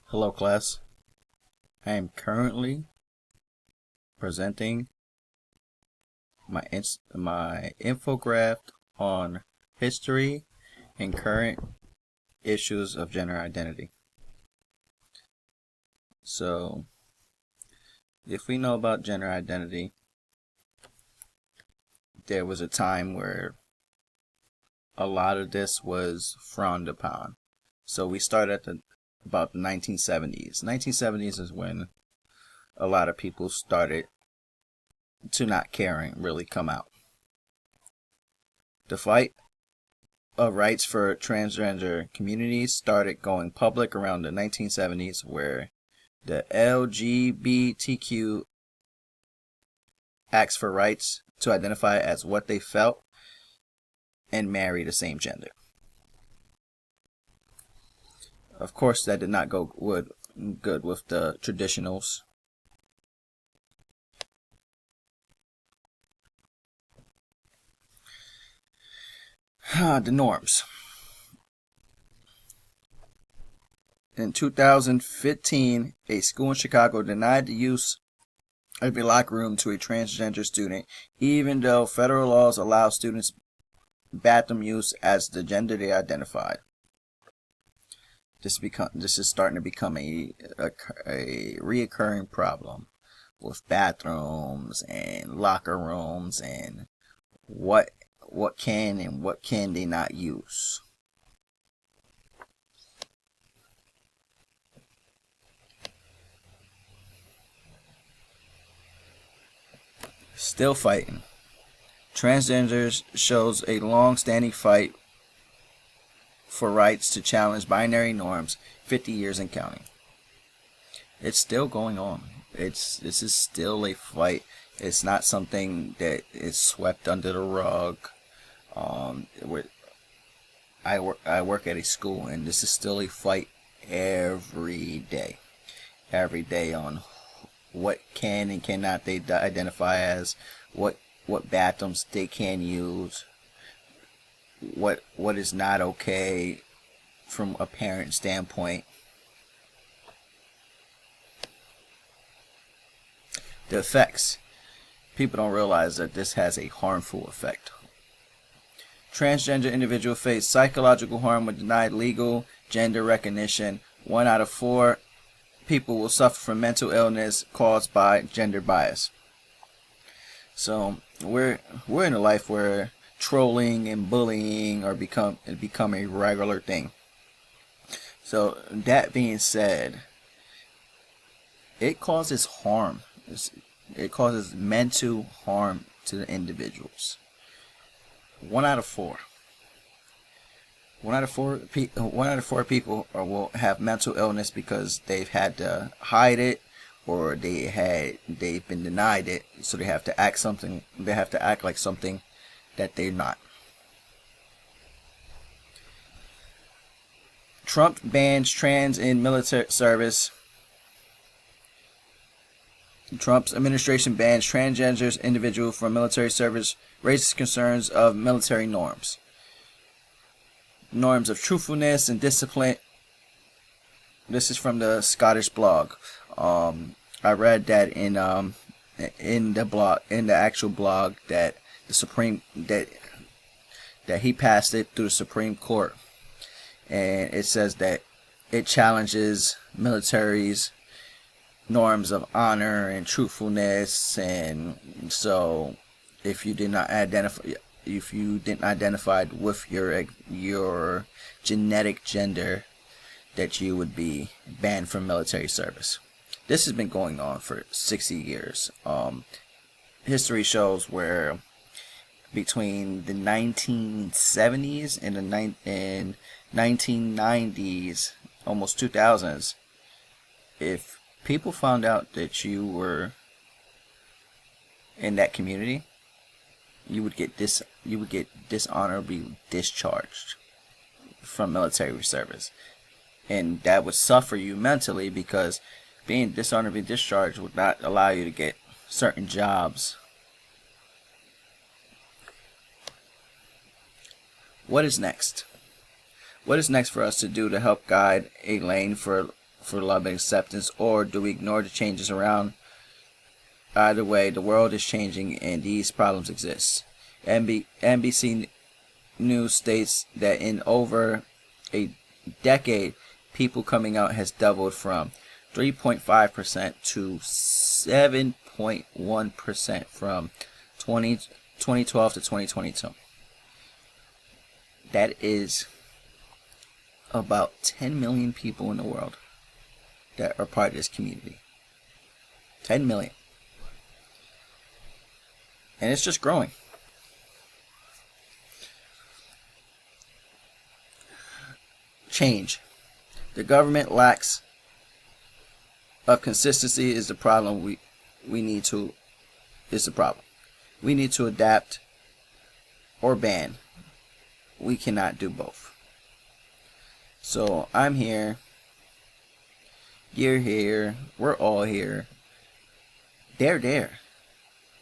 Hello, class. I am currently presenting my infograph on history and current issues of gender identity. So, if we know about gender identity, there was a time where a lot of this was frowned upon. So we start at about the 1970s. 1970s is when a lot of people started to not caring really come out. The fight of rights for transgender communities started going public around the 1970s, where the LGBTQ asked for rights to identify as what they felt and marry the same gender. Of course, that did not go good with the traditionals. The norms. In 2015, a school in Chicago denied the use of a locker room to a transgender student, even though federal laws allow students bathroom use as the gender they identified. This is starting to become a reoccurring problem with bathrooms and locker rooms and what can and what can they not use. Still fighting. Transgenders shows a long-standing fight for rights to challenge binary norms, 50 years and counting. It's still going on. This is still a fight. It's not something that is swept under the rug. I work at a school, and this is still a fight every day on what can and cannot they identify as, what bathrooms they can use, what is not okay from a parent standpoint. The effects. People don't realize that this has a harmful effect. Transgender individuals face psychological harm when denied legal gender recognition. 1 out of 4 people will suffer from mental illness caused by gender bias. So we're in a life where trolling and bullying are become a regular thing. So that being said, it causes harm. It causes mental harm to the individuals. 1 out of 4. 1 out of 4 people will have mental illness because they've had to hide it, or they've been denied it, so they have to act like something that they're not. Trump bans trans in military service. Trump's administration bans transgender individuals from military service, raises concerns of military norms of truthfulness and discipline. This is from the Scottish blog. I read that in the actual blog, that that he passed it through the Supreme Court, and it says that it challenges military's norms of honor and truthfulness. And so if you didn't identify with your genetic gender, that you would be banned from military service. This has been going on for 60 years. History shows where between the 1970s and the 1990s, almost 2000s, if people found out that you were in that community, you would get dishonorably discharged from military service, and that would suffer you mentally, because being dishonorably discharged would not allow you to get certain jobs. What is next? What is next for us to do to help guide a lane for for love and acceptance, or do we ignore the changes around? Either way, the world is changing and these problems exist. NBC News states that in over a decade, people coming out has doubled from 3.5% to 7.1% from 2012 to 2022. That is about 10 million people in the world that are part of this community. 10 million. And it's just growing. Change. The government lacks of consistency is the problem. We need to adapt or ban. We cannot do both. So I'm here, you're here, we're all here, they're there.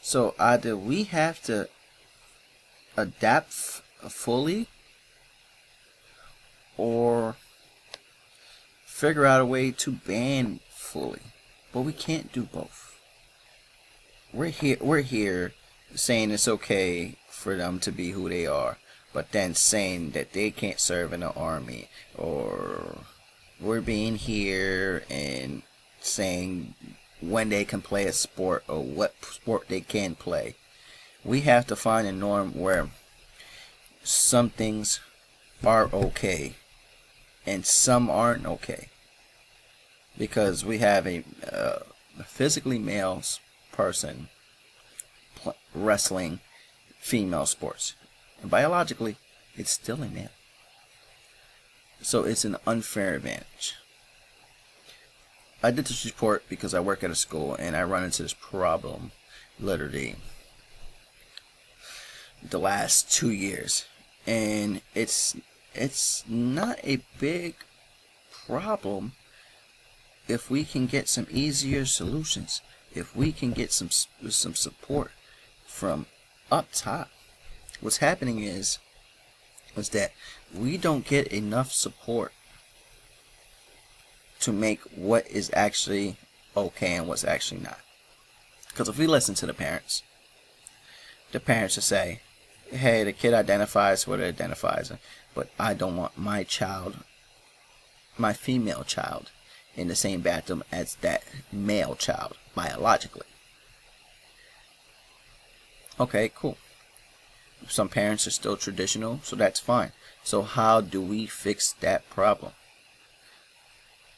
So either we have to adapt fully or figure out a way to ban fully. But we can't do both. We're here saying it's okay for them to be who they are, but then saying that they can't serve in the army, or we're being here and saying when they can play a sport or what sport they can play. We have to find a norm where some things are okay and some aren't okay, because we have a physically male person wrestling female sports, and biologically it's still a male, so it's an unfair advantage. I did this report because I work at a school and I run into this problem literally the last 2 years, and it's not a big problem if we can get some easier solutions, if we can get some support from up top. What's happening is that we don't get enough support to make what is actually okay and what's actually not. Because if we listen to the parents will say, hey, the kid identifies what it identifies, but I don't want my child, my female child, in the same bathroom as that male child biologically. Okay, cool. Some parents are still traditional, so that's fine. So how do we fix that problem?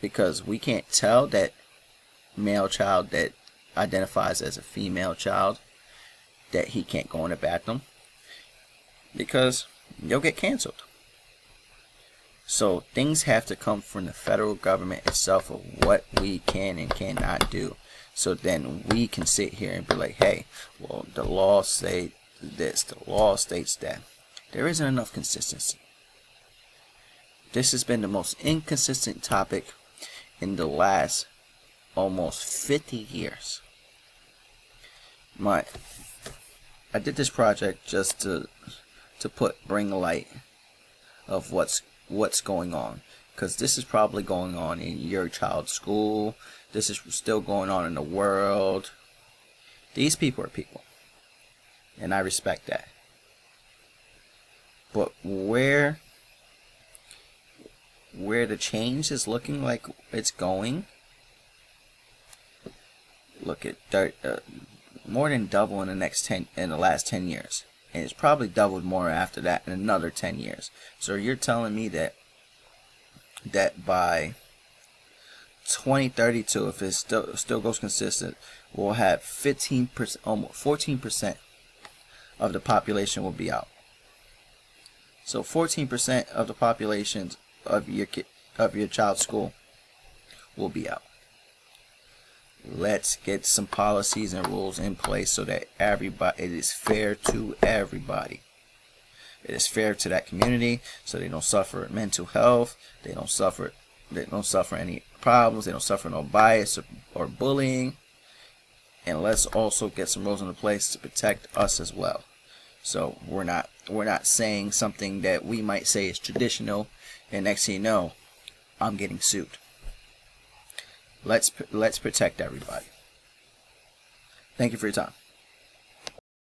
Because we can't tell that male child that identifies as a female child that he can't go in the bathroom, because you'll get canceled. So things have to come from the federal government itself of what we can and cannot do. So then we can sit here and be like, hey, well, the law states this, the law states that. There isn't enough consistency. This has been the most inconsistent topic in the last almost 50 years. I did this project just to bring light of what's going on, because this is probably going on in your child's school. This is still going on in the world. These people are people, and I respect that. But where the change is looking like it's going, look at more than double in the last 10 years, and it's probably doubled more after that in another 10 years. So you're telling me that by 2032, if it still goes consistent, we'll have 15%, almost 14% of the population will be out. So 14% of the population of your child's school will be out. Let's get some policies and rules in place so that it is fair to everybody. It is fair to that community, so they don't suffer mental health. They don't suffer any problems. They don't suffer no bias or bullying. And let's also get some rules into place to protect us as well. So we're not saying something that we might say is traditional, and next thing you know, I'm getting sued. Let's protect everybody. Thank you for your time.